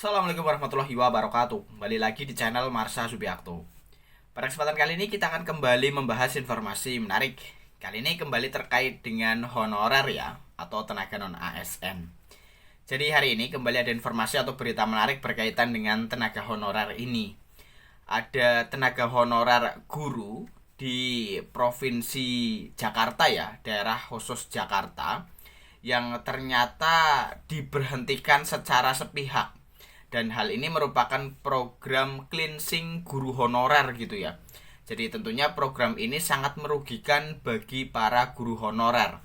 Assalamualaikum warahmatullahi wabarakatuh. Kembali lagi di channel Marsha Subiakto. Pada kesempatan kali ini kita akan kembali membahas informasi menarik. Kali ini kembali terkait dengan honorer ya, atau tenaga non ASN. Jadi hari ini kembali ada informasi atau berita menarik berkaitan dengan tenaga honorer ini. Ada tenaga honorer guru di Provinsi Jakarta ya, daerah khusus Jakarta, yang ternyata diberhentikan secara sepihak. Dan hal ini merupakan program cleansing guru honorer gitu ya. Jadi tentunya program ini sangat merugikan bagi para guru honorer.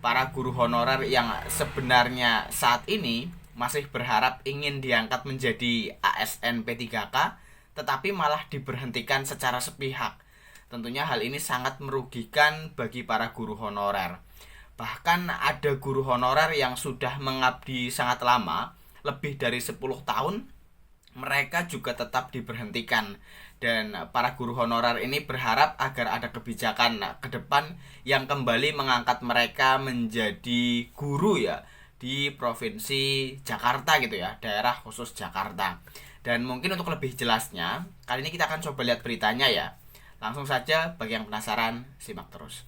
Para guru honorer yang sebenarnya saat ini masih berharap ingin diangkat menjadi ASN P3K, tetapi malah diberhentikan secara sepihak. Tentunya hal ini sangat merugikan bagi para guru honorer. Bahkan ada guru honorer yang sudah mengabdi sangat lama, lebih dari 10 tahun, mereka juga tetap diberhentikan. Dan para guru honorer ini berharap agar ada kebijakan ke depan yang kembali mengangkat mereka menjadi guru ya di Provinsi Jakarta gitu ya, daerah khusus Jakarta. Dan mungkin untuk lebih jelasnya, kali ini kita akan coba lihat beritanya ya. Langsung saja, bagi yang penasaran, simak terus.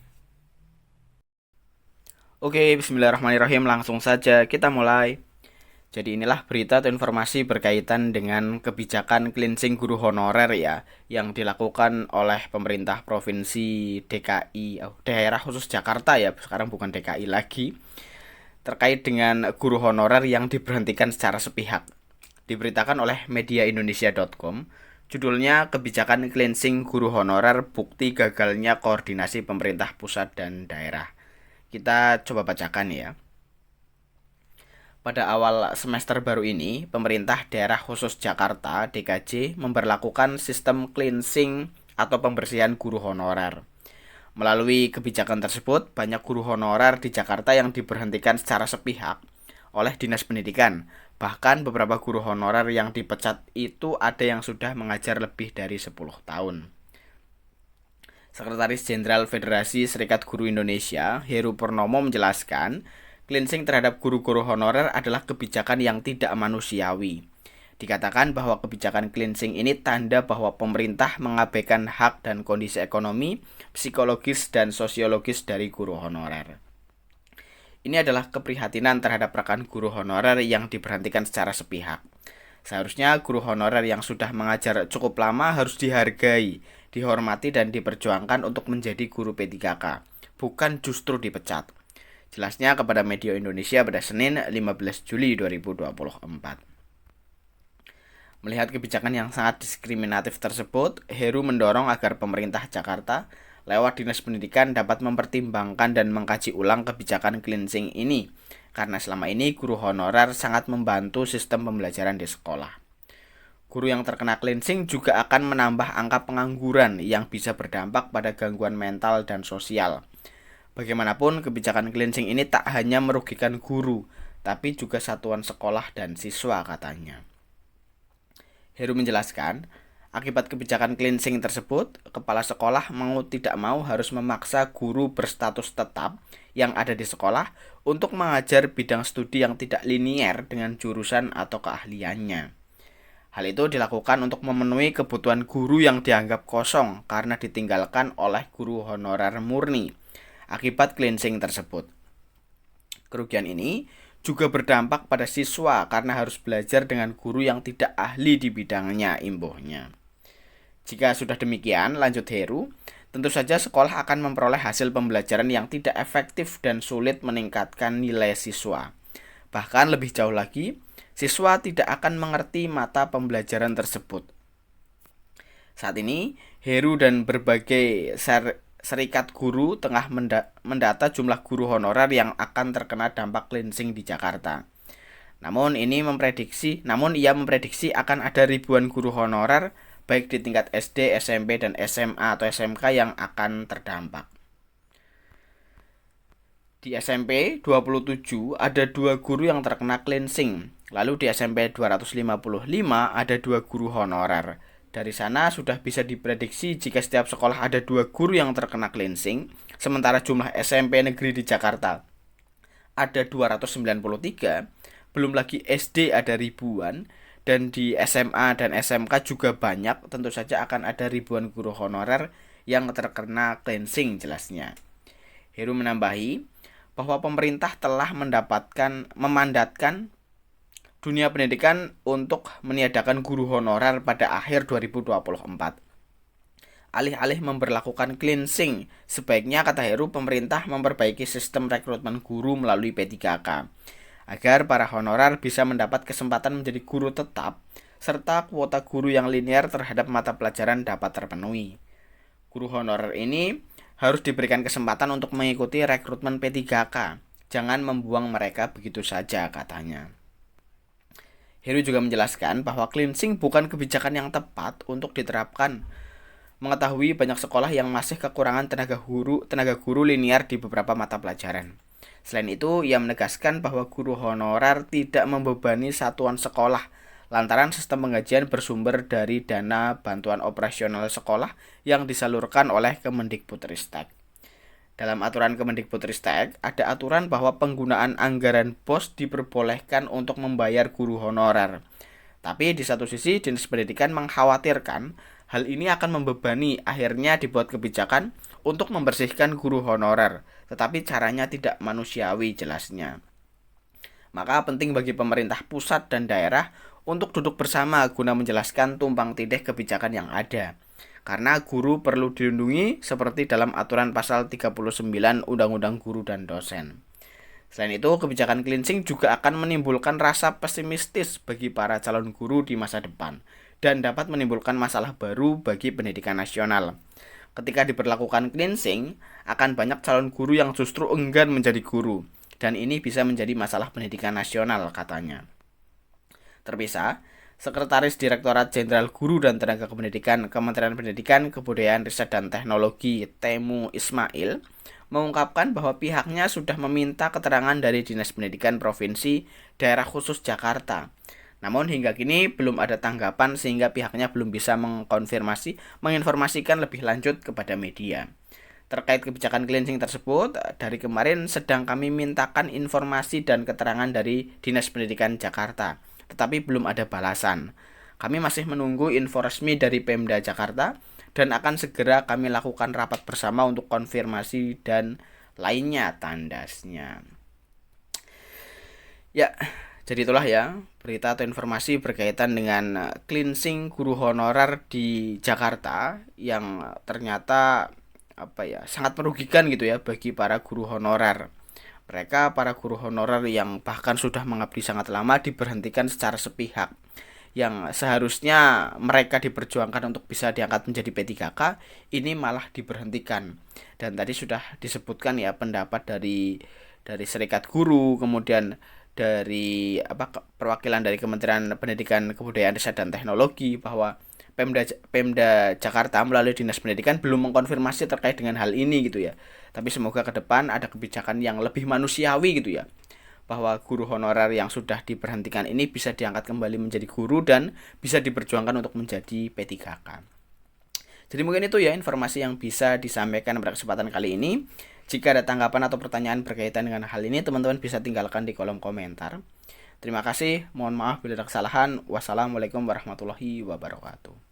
Oke, bismillahirrahmanirrahim, langsung saja kita mulai. Jadi inilah berita atau informasi berkaitan dengan kebijakan cleansing guru honorer ya, yang dilakukan oleh pemerintah Provinsi DKI, daerah khusus Jakarta ya, sekarang bukan DKI lagi, terkait dengan guru honorer yang diberhentikan secara sepihak. Diberitakan oleh mediaindonesia.com, judulnya Kebijakan Cleansing Guru Honorer Bukti Gagalnya Koordinasi Pemerintah Pusat dan Daerah. Kita coba bacakan ya. Pada awal semester baru ini, pemerintah daerah khusus Jakarta (DKJ) memberlakukan sistem cleansing atau pembersihan guru honorer. Melalui kebijakan tersebut, banyak guru honorer di Jakarta yang diberhentikan secara sepihak oleh Dinas Pendidikan. Bahkan beberapa guru honorer yang dipecat itu ada yang sudah mengajar lebih dari 10 tahun. Sekretaris Jenderal Federasi Serikat Guru Indonesia, Heru Purnomo menjelaskan, cleansing terhadap guru-guru honorer adalah kebijakan yang tidak manusiawi. Dikatakan bahwa kebijakan cleansing ini tanda bahwa pemerintah mengabaikan hak dan kondisi ekonomi, psikologis, dan sosiologis dari guru honorer. Ini adalah keprihatinan terhadap rekan guru honorer yang diberhentikan secara sepihak. Seharusnya guru honorer yang sudah mengajar cukup lama harus dihargai, dihormati, dan diperjuangkan untuk menjadi guru P3K, bukan justru dipecat. Jelasnya kepada Media Indonesia pada Senin 15 Juli 2024. Melihat kebijakan yang sangat diskriminatif tersebut, Heru mendorong agar pemerintah Jakarta lewat Dinas Pendidikan dapat mempertimbangkan dan mengkaji ulang kebijakan cleansing ini, karena selama ini guru honorer sangat membantu sistem pembelajaran di sekolah. Guru yang terkena cleansing juga akan menambah angka pengangguran yang bisa berdampak pada gangguan mental dan sosial. Bagaimanapun, kebijakan cleansing ini tak hanya merugikan guru, tapi juga satuan sekolah dan siswa, katanya. Heru menjelaskan, akibat kebijakan cleansing tersebut, kepala sekolah mau tidak mau harus memaksa guru berstatus tetap yang ada di sekolah untuk mengajar bidang studi yang tidak linier dengan jurusan atau keahliannya. Hal itu dilakukan untuk memenuhi kebutuhan guru yang dianggap kosong karena ditinggalkan oleh guru honorer murni akibat cleansing tersebut. Kerugian ini juga berdampak pada siswa karena harus belajar dengan guru yang tidak ahli di bidangnya, imbuhnya. Jika sudah demikian, lanjut Heru, tentu saja sekolah akan memperoleh hasil pembelajaran yang tidak efektif dan sulit meningkatkan nilai siswa. Bahkan lebih jauh lagi, siswa tidak akan mengerti mata pembelajaran tersebut. Saat ini, Heru dan berbagai serikat guru tengah mendata jumlah guru honorer yang akan terkena dampak cleansing di Jakarta. Namun ia memprediksi akan ada ribuan guru honorer baik di tingkat SD, SMP, dan SMA atau SMK yang akan terdampak. Di SMP 27 ada 2 guru yang terkena cleansing. Lalu di SMP 255 ada 2 guru honorer. Dari sana sudah bisa diprediksi jika setiap sekolah ada 2 guru yang terkena cleansing, sementara jumlah SMP negeri di Jakarta ada 293, belum lagi SD ada ribuan, dan di SMA dan SMK juga banyak, tentu saja akan ada ribuan guru honorer yang terkena cleansing jelasnya. Heru menambahi bahwa pemerintah telah memandatkan dunia pendidikan untuk meniadakan guru honorer pada akhir 2024. Alih-alih memberlakukan cleansing, sebaiknya, kata Heru, pemerintah memperbaiki sistem rekrutmen guru melalui P3K agar para honorer bisa mendapat kesempatan menjadi guru tetap serta kuota guru yang linear terhadap mata pelajaran dapat terpenuhi. Guru honorer ini harus diberikan kesempatan untuk mengikuti rekrutmen P3K. Jangan membuang mereka begitu saja, katanya. Heru juga menjelaskan bahwa cleansing bukan kebijakan yang tepat untuk diterapkan. Mengetahui banyak sekolah yang masih kekurangan tenaga guru linear di beberapa mata pelajaran. Selain itu, ia menegaskan bahwa guru honorer tidak membebani satuan sekolah lantaran sistem penggajian bersumber dari dana bantuan operasional sekolah yang disalurkan oleh Kemendikbudristek. Dalam aturan Kemendikbudristek, ada aturan bahwa penggunaan anggaran BOS diperbolehkan untuk membayar guru honorer. Tapi di satu sisi, Dinas Pendidikan mengkhawatirkan hal ini akan membebani, akhirnya dibuat kebijakan untuk membersihkan guru honorer, tetapi caranya tidak manusiawi, jelasnya. Maka penting bagi pemerintah pusat dan daerah untuk duduk bersama guna menjelaskan tumpang tindih kebijakan yang ada. Karena guru perlu dilindungi seperti dalam aturan pasal 39 Undang-Undang Guru dan Dosen. Selain itu, kebijakan cleansing juga akan menimbulkan rasa pesimistis bagi para calon guru di masa depan dan dapat menimbulkan masalah baru bagi pendidikan nasional. Ketika diberlakukan cleansing, akan banyak calon guru yang justru enggan menjadi guru, dan ini bisa menjadi masalah pendidikan nasional, katanya. Terpisah, Sekretaris Direktorat Jenderal Guru dan Tenaga Kependidikan Kementerian Pendidikan, Kebudayaan, Riset dan Teknologi Temu Ismail mengungkapkan bahwa pihaknya sudah meminta keterangan dari Dinas Pendidikan Provinsi Daerah Khusus Jakarta. Namun hingga kini belum ada tanggapan sehingga pihaknya belum bisa menginformasikan lebih lanjut kepada media. Terkait kebijakan cleansing tersebut, dari kemarin sedang kami mintakan informasi dan keterangan dari Dinas Pendidikan Jakarta, tetapi belum ada balasan. Kami masih menunggu info resmi dari Pemda Jakarta dan akan segera kami lakukan rapat bersama untuk konfirmasi dan lainnya, tandasnya. Ya, jadi itulah ya berita atau informasi berkaitan dengan cleansing guru honorer di Jakarta yang ternyata sangat merugikan gitu ya bagi para guru honorer. Mereka para guru honorer yang bahkan sudah mengabdi sangat lama diberhentikan secara sepihak. Yang seharusnya mereka diperjuangkan untuk bisa diangkat menjadi P3K, ini malah diberhentikan. Dan tadi sudah disebutkan ya pendapat dari Serikat Guru, kemudian dari perwakilan dari Kementerian Pendidikan, Kebudayaan, Riset dan Teknologi bahwa Pemda Jakarta melalui Dinas Pendidikan belum mengkonfirmasi terkait dengan hal ini gitu ya. Tapi semoga ke depan ada kebijakan yang lebih manusiawi gitu ya, bahwa guru honorer yang sudah diberhentikan ini bisa diangkat kembali menjadi guru dan bisa diperjuangkan untuk menjadi P3K. Jadi mungkin itu ya informasi yang bisa disampaikan pada kesempatan kali ini. Jika ada tanggapan atau pertanyaan berkaitan dengan hal ini, teman-teman bisa tinggalkan di kolom komentar. Terima kasih, mohon maaf bila ada kesalahan. Wassalamualaikum warahmatullahi wabarakatuh.